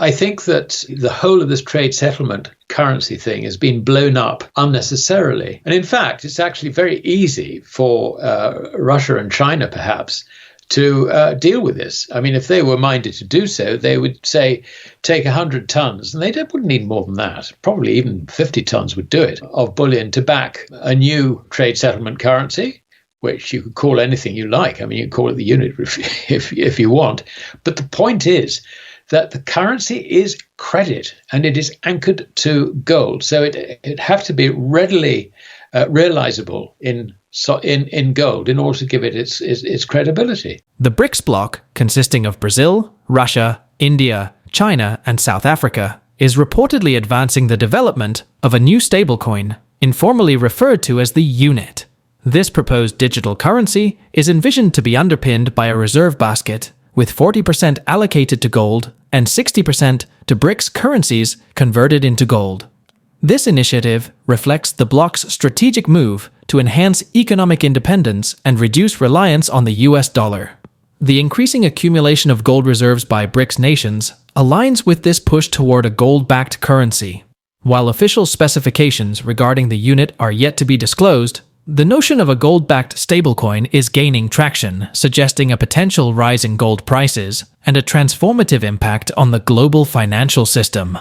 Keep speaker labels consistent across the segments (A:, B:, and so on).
A: I think that the whole of this trade settlement currency thing has been blown up unnecessarily. And in fact, it's actually very easy for Russia and China, perhaps, to deal with this. I mean, if they were minded to do so, they would say, take 100 tons, and they wouldn't need more than that. Probably even 50 tons would do it, of bullion to back a new trade settlement currency, which you could call anything you like. I mean, you can call it the unit if you want. But the point is that the currency is credit, and it is anchored to gold. So it have to be readily realizable in gold in order to give it its credibility.
B: The BRICS bloc, consisting of Brazil, Russia, India, China, and South Africa, is reportedly advancing the development of a new stablecoin, informally referred to as the unit. This proposed digital currency is envisioned to be underpinned by a reserve basket, with 40% allocated to gold and 60% to BRICS currencies converted into gold. This initiative reflects the bloc's strategic move to enhance economic independence and reduce reliance on the US dollar. The increasing accumulation of gold reserves by BRICS nations aligns with this push toward a gold-backed currency. While official specifications regarding the unit are yet to be disclosed, the notion of a gold-backed stablecoin is gaining traction, suggesting a potential rise in gold prices and a transformative impact on the global financial system.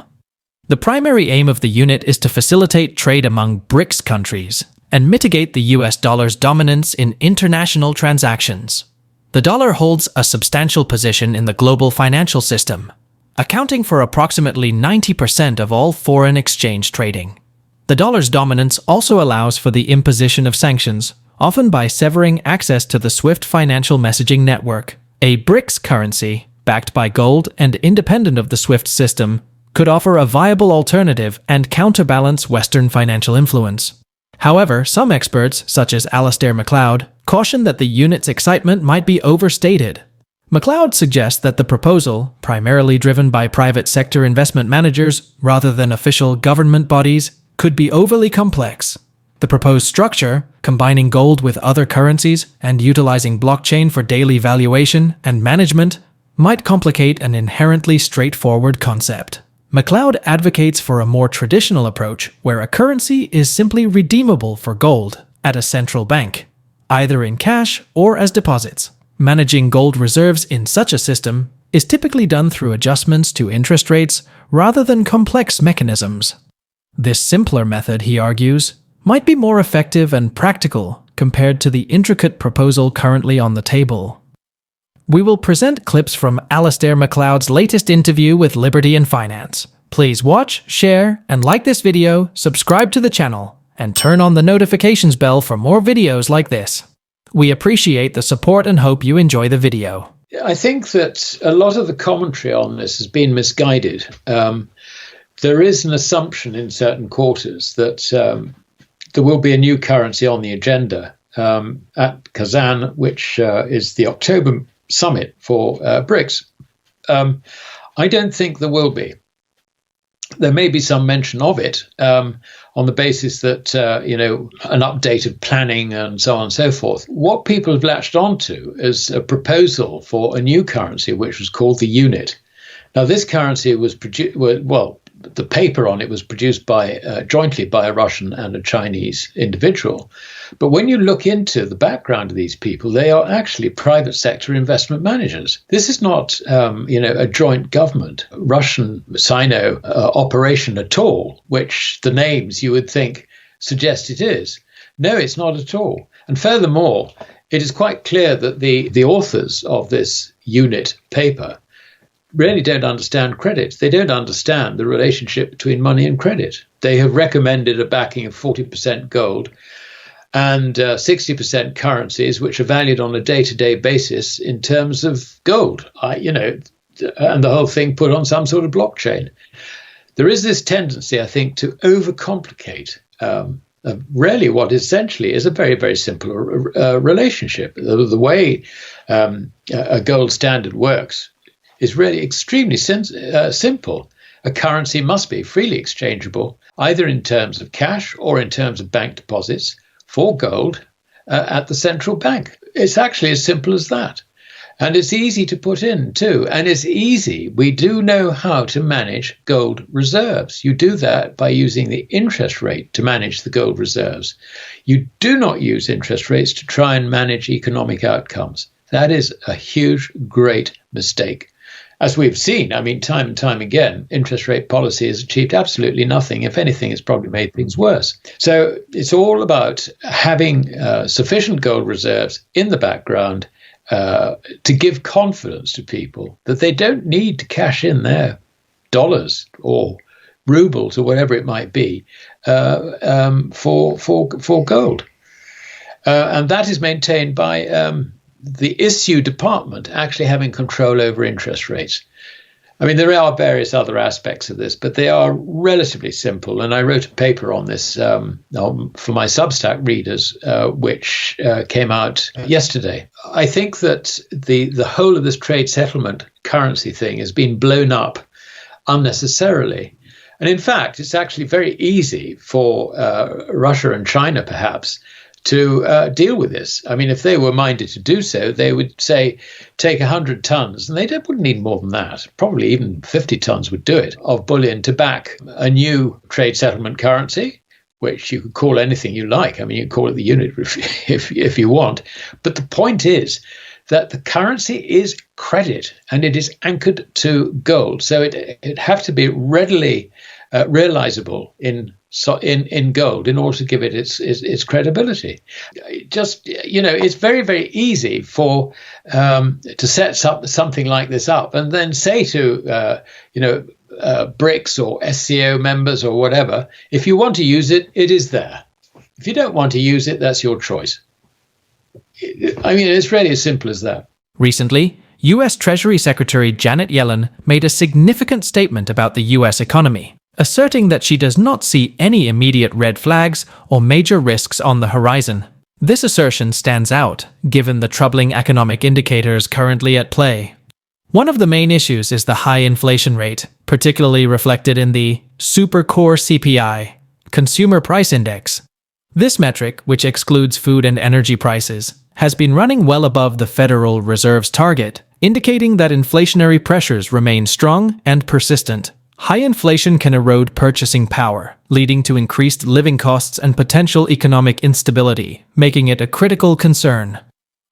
B: The primary aim of the unit is to facilitate trade among BRICS countries and mitigate the US dollar's dominance in international transactions. The dollar holds a substantial position in the global financial system, accounting for approximately 90% of all foreign exchange trading. The dollar's dominance also allows for the imposition of sanctions, often by severing access to the SWIFT financial messaging network. A BRICS currency, backed by gold and independent of the SWIFT system, could offer a viable alternative and counterbalance Western financial influence. However, some experts, such as Alasdair MacLeod, caution that the unit's excitement might be overstated. MacLeod suggests that the proposal, primarily driven by private sector investment managers rather than official government bodies, could be overly complex. The proposed structure, combining gold with other currencies and utilizing blockchain for daily valuation and management, might complicate an inherently straightforward concept. MacLeod advocates for a more traditional approach where a currency is simply redeemable for gold at a central bank, either in cash or as deposits. Managing gold reserves in such a system is typically done through adjustments to interest rates rather than complex mechanisms. This simpler method, he argues, might be more effective and practical compared to the intricate proposal currently on the table. We will present clips from Alasdair MacLeod's latest interview with Liberty and Finance. Please watch, share, and like this video, subscribe to the channel, and turn on the notifications bell for more videos like this. We appreciate the support and hope you enjoy the video.
A: I think that a lot of the commentary on this has been misguided. There is an assumption in certain quarters that there will be a new currency on the agenda at Kazan, which is the October summit for BRICS. I don't think there will be. There may be some mention of it on the basis that, an update of planning and so on and so forth. What people have latched onto is a proposal for a new currency, which was called the unit. Now, this currency was the paper on it was produced jointly by a Russian and a Chinese individual. But when you look into the background of these people, they are actually private sector investment managers. This is not, a joint government Russian Sino operation at all, which the names you would think suggest it is. No, it's not at all. And furthermore, it is quite clear that the authors of this unit paper really don't understand credit. They don't understand the relationship between money and credit. They have recommended a backing of 40% gold and 60% currencies, which are valued on a day-to-day basis in terms of gold, and the whole thing put on some sort of blockchain. There is this tendency, I think, to overcomplicate really what essentially is a very, very simple relationship. The way a gold standard works is really extremely simple. A currency must be freely exchangeable, either in terms of cash or in terms of bank deposits for gold at the central bank. It's actually as simple as that. And it's easy to put in too. And it's easy. We do know how to manage gold reserves. You do that by using the interest rate to manage the gold reserves. You do not use interest rates to try and manage economic outcomes. That is a huge, great mistake. As we've seen, I mean, time and time again, interest rate policy has achieved absolutely nothing. If anything, it's probably made things worse. So it's all about having sufficient gold reserves in the background to give confidence to people that they don't need to cash in their dollars or rubles or whatever it might be for gold. And that is maintained by the issue department actually having control over interest rates. I mean, there are various other aspects of this, but they are relatively simple. And I wrote a paper on this for my Substack readers, which came out yesterday. I think that the whole of this trade settlement currency thing has been blown up unnecessarily. And in fact, it's actually very easy for Russia and China, perhaps, to deal with this. I mean, if they were minded to do so, they would say, take 100 tons, and they wouldn't need more than that. Probably even 50 tons would do it, of bullion to back a new trade settlement currency, which you could call anything you like. I mean, you can call it the unit if you want. But the point is that the currency is credit, and it is anchored to gold. So it have to be readily realizable in gold in order to give it its credibility. Just, it's very, very easy to set something like this up and then say to, BRICS or SCO members or whatever, if you want to use it, it is there. If you don't want to use it, that's your choice. I mean, it's really as simple as that.
B: Recently, US Treasury Secretary Janet Yellen made a significant statement about the US economy, asserting that she does not see any immediate red flags or major risks on the horizon. This assertion stands out, given the troubling economic indicators currently at play. One of the main issues is the high inflation rate, particularly reflected in the Supercore CPI, Consumer Price Index. This metric, which excludes food and energy prices, has been running well above the Federal Reserve's target, indicating that inflationary pressures remain strong and persistent. High inflation can erode purchasing power, leading to increased living costs and potential economic instability, making it a critical concern.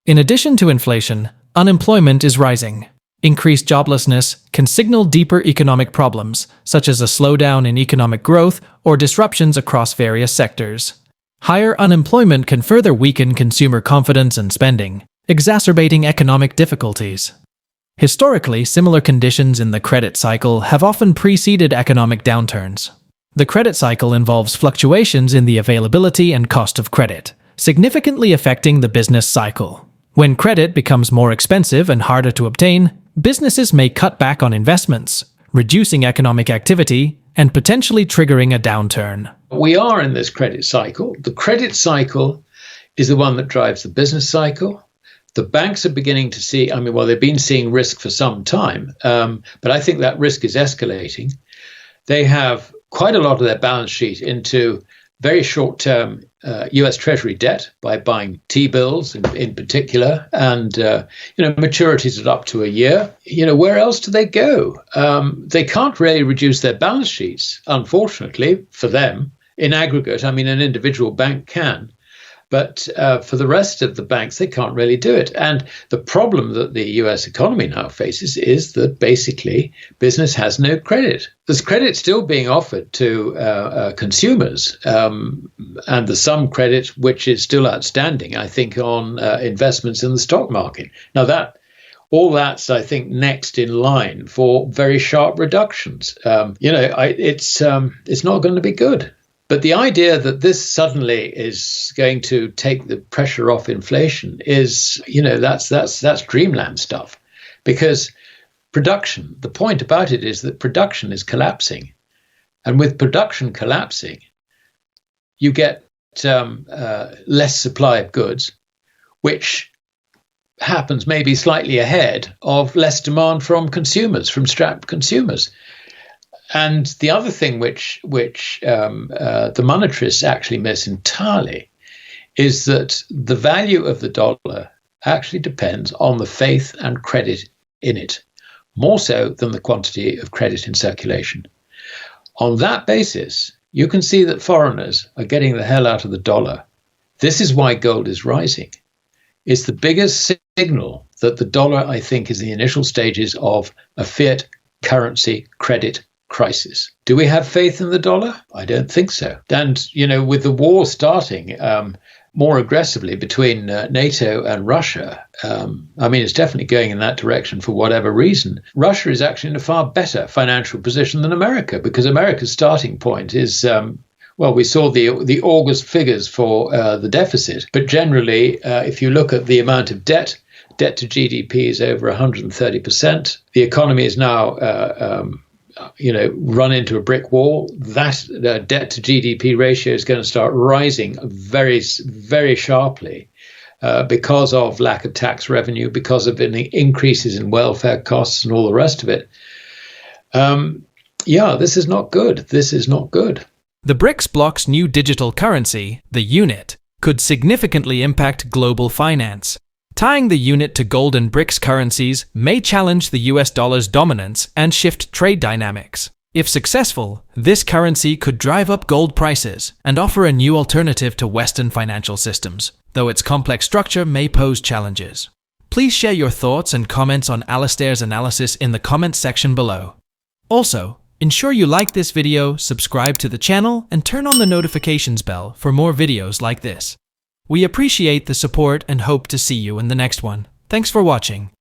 B: In addition to inflation, unemployment is rising. Increased joblessness can signal deeper economic problems, such as a slowdown in economic growth or disruptions across various sectors. Higher unemployment can further weaken consumer confidence and spending, exacerbating economic difficulties. Historically, similar conditions in the credit cycle have often preceded economic downturns. The credit cycle involves fluctuations in the availability and cost of credit, significantly affecting the business cycle. When credit becomes more expensive and harder to obtain, businesses may cut back on investments, reducing economic activity and potentially triggering a downturn.
A: We are in this credit cycle. The credit cycle is the one that drives the business cycle. The banks are beginning to see, they've been seeing risk for some time, but I think that risk is escalating. They have quite a lot of their balance sheet into very short-term US Treasury debt by buying T-bills in particular, and maturities at up to a year. Where else do they go? They can't really reduce their balance sheets, unfortunately, for them. In aggregate, an individual bank can. But for the rest of the banks, they can't really do it. And the problem that the US economy now faces is that basically business has no credit. There's credit still being offered to consumers, and there's some credit which is still outstanding, I think, on investments in the stock market. Now that's, I think, next in line for very sharp reductions. It's not going to be good. But the idea that this suddenly is going to take the pressure off inflation is, that's dreamland stuff. Because production, the point about it is that production is collapsing. And with production collapsing, you get less supply of goods, which happens maybe slightly ahead of less demand from consumers, from strapped consumers. And the other thing which the monetarists actually miss entirely is that the value of the dollar actually depends on the faith and credit in it, more so than the quantity of credit in circulation. On that basis, you can see that foreigners are getting the hell out of the dollar. This is why gold is rising. It's the biggest signal that the dollar, I think, is in the initial stages of a fiat currency credit crisis. Do we have faith in the dollar? I don't think so. And, with the war starting more aggressively between NATO and Russia, it's definitely going in that direction for whatever reason. Russia is actually in a far better financial position than America, because America's starting point is we saw the August figures for the deficit, but generally, if you look at the amount of debt to GDP is over 130%. The economy is now, run into a brick wall. That debt to GDP ratio is going to start rising very, very sharply because of lack of tax revenue, because of increases in welfare costs and all the rest of it. This is not good. This is not good.
B: The BRICS bloc's new digital currency, the unit, could significantly impact global finance. Tying the unit to gold and BRICS currencies may challenge the US dollar's dominance and shift trade dynamics. If successful, this currency could drive up gold prices and offer a new alternative to Western financial systems, though its complex structure may pose challenges. Please share your thoughts and comments on Alasdair's analysis in the comments section below. Also, ensure you like this video, subscribe to the channel, and turn on the notifications bell for more videos like this. We appreciate the support and hope to see you in the next one. Thanks for watching.